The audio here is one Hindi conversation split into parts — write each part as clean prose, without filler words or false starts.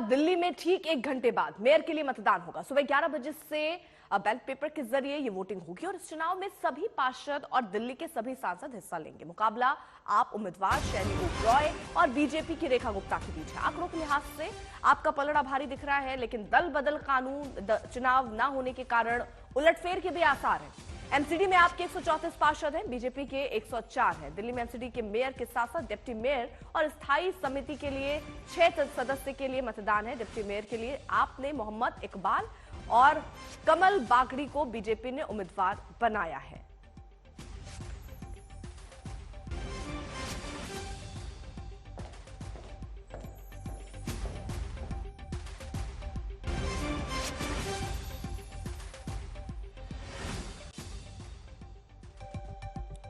दिल्ली में ठीक 1 घंटे बाद मेयर के लिए मतदान होगा। सुबह 11 बजे से बैलेट पेपर के जरिए ये वोटिंग होगी और इस चुनाव में सभी पार्षद और दिल्ली के सभी सांसद हिस्सा लेंगे। मुकाबला आप उम्मीदवार शैली ओबरॉय और बीजेपी की रेखा गुप्ता के बीच है। आंकड़ों के लिहाज से आपका पलड़ा भारी दिख रहा है, लेकिन दल बदल कानून चुनाव न होने के कारण उलटफेर के भी आसार हैं। एमसीडी में आपके 134 पार्षद हैं, बीजेपी के 104 हैं। दिल्ली में एमसीडी के मेयर के साथ साथ डिप्टी मेयर और स्थायी समिति के लिए 6 सदस्य के लिए मतदान है। डिप्टी मेयर के लिए आपने मोहम्मद इकबाल और कमल बागड़ी को बीजेपी ने उम्मीदवार बनाया है।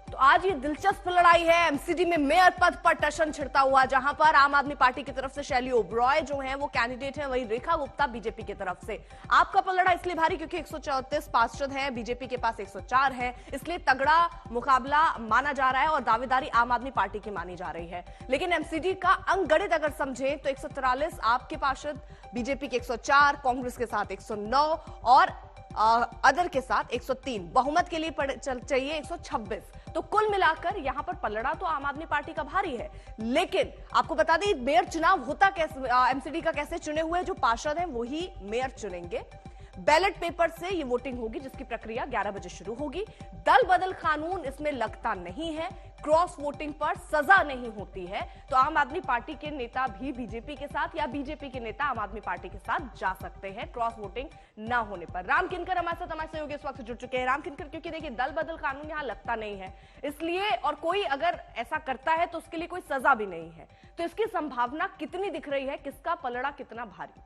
तो आज ये दिलचस्प लड़ाई है एमसीडी में मेयर पद पर टशन छिड़ता हुआ, जहां पर आम आदमी पार्टी की तरफ से शैली ओबरॉय जो है वो कैंडिडेट है, वही रेखा गुप्ता बीजेपी की तरफ से। आपका पलड़ा इसलिए भारी क्योंकि 134 पार्षद हैं, बीजेपी के पास 104 है, इसलिए तगड़ा मुकाबला माना जा रहा है और दावेदारी आम आदमी पार्टी की मानी जा रही है। लेकिन एमसीडी का अंकगणित अगर समझें तो 143 आपके पार्षद, बीजेपी के 104, कांग्रेस के साथ 109 और अदर के साथ 103, बहुमत के लिए चाहिए 126। तो कुल मिलाकर यहां पर पलड़ा तो आम आदमी पार्टी का भारी है। लेकिन आपको बता दें मेयर चुनाव होता कैसे, एमसीडी का कैसे, चुने हुए जो पार्षद हैं वही मेयर चुनेंगे। बैलेट पेपर से ये वोटिंग होगी जिसकी प्रक्रिया 11 बजे शुरू होगी। दल बदल कानून इसमें लगता नहीं है, क्रॉस वोटिंग पर सजा नहीं होती है, तो आम आदमी पार्टी के नेता भी बीजेपी के साथ या बीजेपी के नेता आम आदमी पार्टी के साथ जा सकते हैं क्रॉस वोटिंग ना होने पर। राम किनकर हमारे सहयोगी इस वक्त जुड़ चुके हैं। राम किनकर, क्योंकि देखिए दल बदल कानून यहां लगता नहीं है इसलिए, और कोई अगर ऐसा करता है तो उसके लिए कोई सजा भी नहीं है, तो इसकी संभावना कितनी दिख रही है, किसका पलड़ा कितना भारी?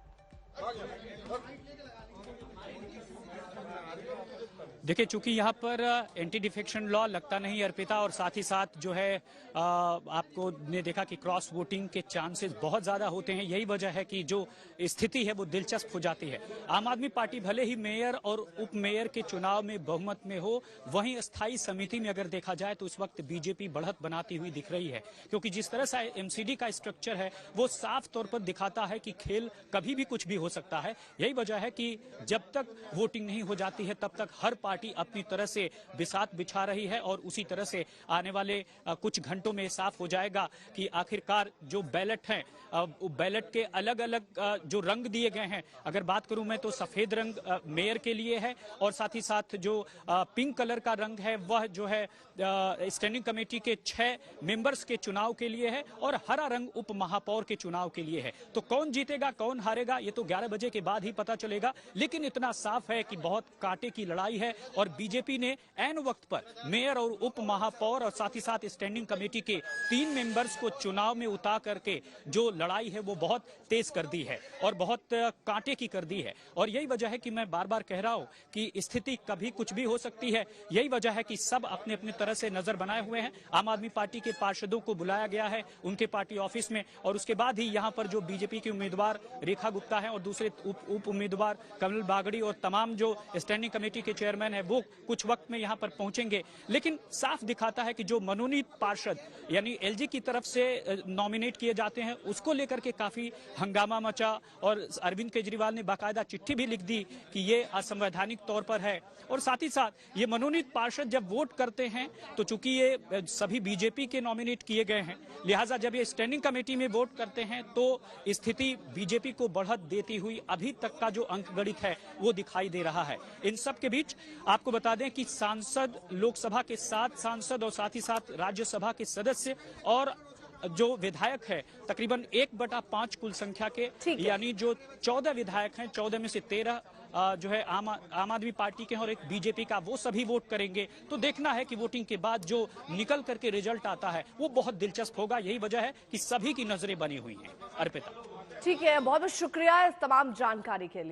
देखिए, चूंकि यहाँ पर एंटी डिफेक्शन लॉ लगता नहीं अर्पिता, और साथ ही साथ जो है आपको ने देखा कि क्रॉस वोटिंग के चांसेस बहुत ज्यादा होते हैं। यही वजह है कि जो स्थिति है वो दिलचस्प हो जाती है। आम आदमी पार्टी भले ही मेयर और उप मेयर के चुनाव में बहुमत में हो, वहीं स्थायी समिति में अगर देखा जाए तो इस वक्त बीजेपी बढ़त बनाती हुई दिख रही है, क्योंकि जिस तरह से एमसीडी का स्ट्रक्चर है वो साफ तौर पर दिखाता है कि खेल कभी भी कुछ भी हो सकता है। यही वजह है कि जब तक वोटिंग नहीं हो जाती है तब तक हर पार्टी अपनी तरह से बिसात बिछा रही है, और उसी तरह से आने वाले कुछ घंटों में साफ हो जाएगा कि आखिरकार जो बैलेट हैं, बैलेट के अलग अलग जो रंग दिए गए हैं, अगर बात करूं मैं तो सफेद रंग मेयर के लिए है, और साथ ही साथ जो पिंक कलर का रंग है वह जो है स्टैंडिंग कमेटी के 6 मेंबर्स के चुनाव के लिए है, और हरा रंग उप महापौर के चुनाव के लिए है। तो कौन जीतेगा कौन हारेगा ये तो 11 बजे के बाद ही पता चलेगा, लेकिन इतना साफ है कि बहुत कांटे की लड़ाई है, और बीजेपी ने ऐन वक्त पर मेयर और उप महापौर और साथ ही साथ स्टैंडिंग कमेटी के 3 मेंबर्स को चुनाव में उतार करके जो लड़ाई है वो बहुत तेज कर दी है और बहुत कांटे की कर दी है। और यही वजह है कि मैं बार बार कह रहा हूं कि स्थिति कभी कुछ भी हो सकती है। यही वजह है कि सब अपने अपनी तरह से नजर बनाए हुए हैं। आम आदमी पार्टी के पार्षदों को बुलाया गया है उनके पार्टी ऑफिस में, और उसके बाद ही यहाँ पर जो बीजेपी के उम्मीदवार रेखा गुप्ता है और दूसरे उप उम्मीदवार कमल बागड़ी और तमाम जो स्टैंडिंग कमेटी के चेयरमैन है वो कुछ वक्त में यहाँ पर पहुंचेंगे। लेकिन साफ दिखाता है कि जो मनोनीत पार्षद यानी एलजी की तरफ से नॉमिनेट किए जाते हैं उसको लेकर के काफी हंगामा मचा, और अरविंद केजरीवाल ने बाकायदा चिट्ठी भी लिख दी कि ये असंवैधानिक तौर पर है। और साथ ही साथ ये मनोनीत पार्षद जब वोट करते हैं तो चूंकि ये सभी बीजेपी के नॉमिनेट किए गए हैं, लिहाजा जब ये स्टैंडिंग कमेटी में वोट करते हैं तो स्थिति बीजेपी को बढ़त देती हुई अभी तक का जो अंकगणित है वो दिखाई दे रहा है। इन सब के बीच आपको बता दें कि सांसद, लोकसभा के 7 सांसद और साथ ही साथ राज्यसभा के सदस्य और जो विधायक है तकरीबन 1/5 कुल संख्या के, यानी जो 14 विधायक हैं, 14 में से 13 जो है आम आदमी पार्टी के हैं और एक बीजेपी का, वो सभी वोट करेंगे। तो देखना है कि वोटिंग के बाद जो निकल करके रिजल्ट आता है वो बहुत दिलचस्प होगा। यही वजह है कि सभी की नजरें बनी हुई हैं। अर्पिता, ठीक है, बहुत बहुत शुक्रिया इस तमाम जानकारी के लिए।